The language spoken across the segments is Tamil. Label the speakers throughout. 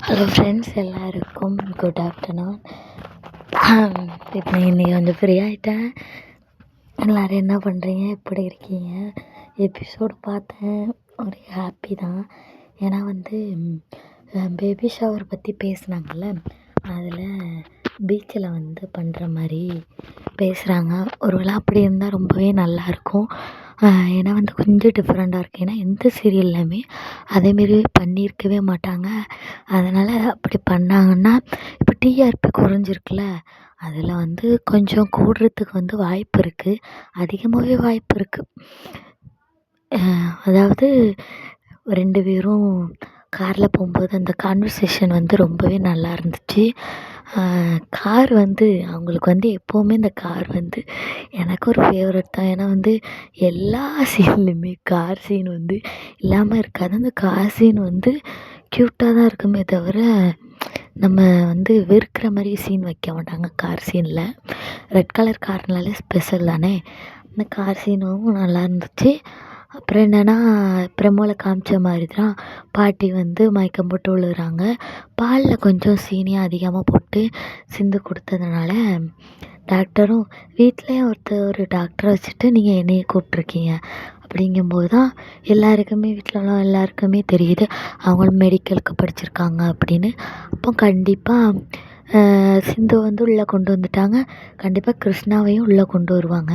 Speaker 1: ஹலோ ஃப்ரெண்ட்ஸ், எல்லாருக்கும் குட் ஆஃப்டர்நூன். இப்போ இன்றைக்கி கொஞ்சம் ஃப்ரீ ஆகிட்டேன். எல்லோரும் என்ன பண்ணுறீங்க, எப்படி இருக்கீங்க? எபிசோடு பார்த்தேன், ஒரு ஹாப்பி தான். ஏன்னா பேபி ஷவர் பற்றி பேசுனாங்கள்ல, அதில் பீச்சில் பண்ணுற மாதிரி பேசுகிறாங்க. ஒரு வேளை அப்படி இருந்தால் ரொம்பவே நல்லாயிருக்கும். ஏன்னா கொஞ்சம் டிஃப்ரெண்ட்டாக இருக்குது. ஏன்னா எந்த சீரியல்லையுமே அதேமாரி பண்ணியிருக்கவே மாட்டாங்க. அதனால் அப்படி பண்ணாங்கன்னா இப்போ டிஆர்பி குறைஞ்சிருக்குல்ல, அதில் கொஞ்சம் கூடுறதுக்கு வாய்ப்பு இருக்குது, அதிகமாகவே வாய்ப்பு இருக்குது. அதாவது 2 பேரும் காரில் போகும்போது அந்த கான்வர்சேஷன் ரொம்பவே நல்லா இருந்துச்சு. கார் அவங்களுக்கு எப்போவுமே இந்த கார் எனக்கு ஒரு ஃபேவரட் தான். ஏன்னா எல்லா சீன்லேயுமே கார் சீன் இல்லாமல் இருக்காது. அந்த கார் சீன் க்யூட்டாக தான் இருக்குமே தவிர, நம்ம வெறுக்கிற மாதிரி சீன் வைக்க மாட்டாங்க கார் சீனில். ரெட் கலர் கார்னாலே ஸ்பெஷல் தானே. அந்த கார் சீனும் நல்லா இருந்துச்சு. அப்புறம் என்னென்னா, ப்ரெமோவில் காமிச்ச மாதிரி தான் பாட்டி மயக்கம் போட்டு விழுகிறாங்க. பாலில் கொஞ்சம் சீனியை அதிகமாக போட்டு சிந்து கொடுத்ததுனால டாக்டரும் வீட்டிலே ஒரு டாக்டரை வச்சுட்டு நீங்கள் என்னையை கூப்பிட்ருக்கீங்க அப்படிங்கும்போது தான் எல்லாருக்குமே, வீட்டிலலாம் எல்லாருக்குமே தெரியுது அவங்களும் மெடிக்கலுக்கு படிச்சிருக்காங்க அப்படின்னு. அப்போ கண்டிப்பாக சிந்து உள்ளே கொண்டு வந்துட்டாங்க. கண்டிப்பாக கிருஷ்ணாவையும் உள்ளே கொண்டு வருவாங்க.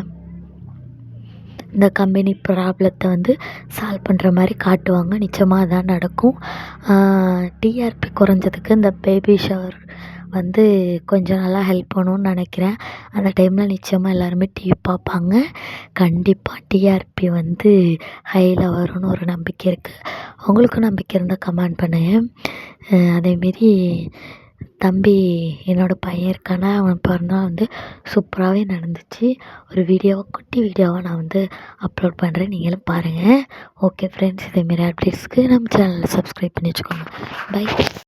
Speaker 1: இந்த கம்பெனி ப்ராப்ளத்தை சால்வ் பண்ணுற மாதிரி காட்டுவாங்க. நிச்சயமாக அதான் நடக்கும். டிஆர்பி குறைஞ்சதுக்கு இந்த பேபி ஷவர் கொஞ்சம் நல்லா ஹெல்ப் பண்ணணும்னு நினைக்கிறேன். அந்த டைமில் நிச்சயமாக எல்லாருமே டிவி பார்ப்பாங்க. கண்டிப்பாக டிஆர்பி ஹையில் வரும்னு ஒரு நம்பிக்கை இருக்குது. அவங்களுக்கும் நம்பிக்கை இருந்தால் கமெண்ட் பண்ணுங்கள். அதேமாரி தம்பி, என்னோடய பையன் இருக்கானா, அவன் பிறந்தநாள் சூப்பராகவே நடந்துச்சு. ஒரு வீடியோவை, குட்டி வீடியோவை நான் அப்லோட் பண்ணுறேன், நீங்களும் பாருங்கள். ஓகே ஃப்ரெண்ட்ஸ், இதேமாரி அப்டேட்ஸ்க்கு நம்ம சேனலை சப்ஸ்கிரைப் பண்ணி வச்சுக்கோங்க. பை.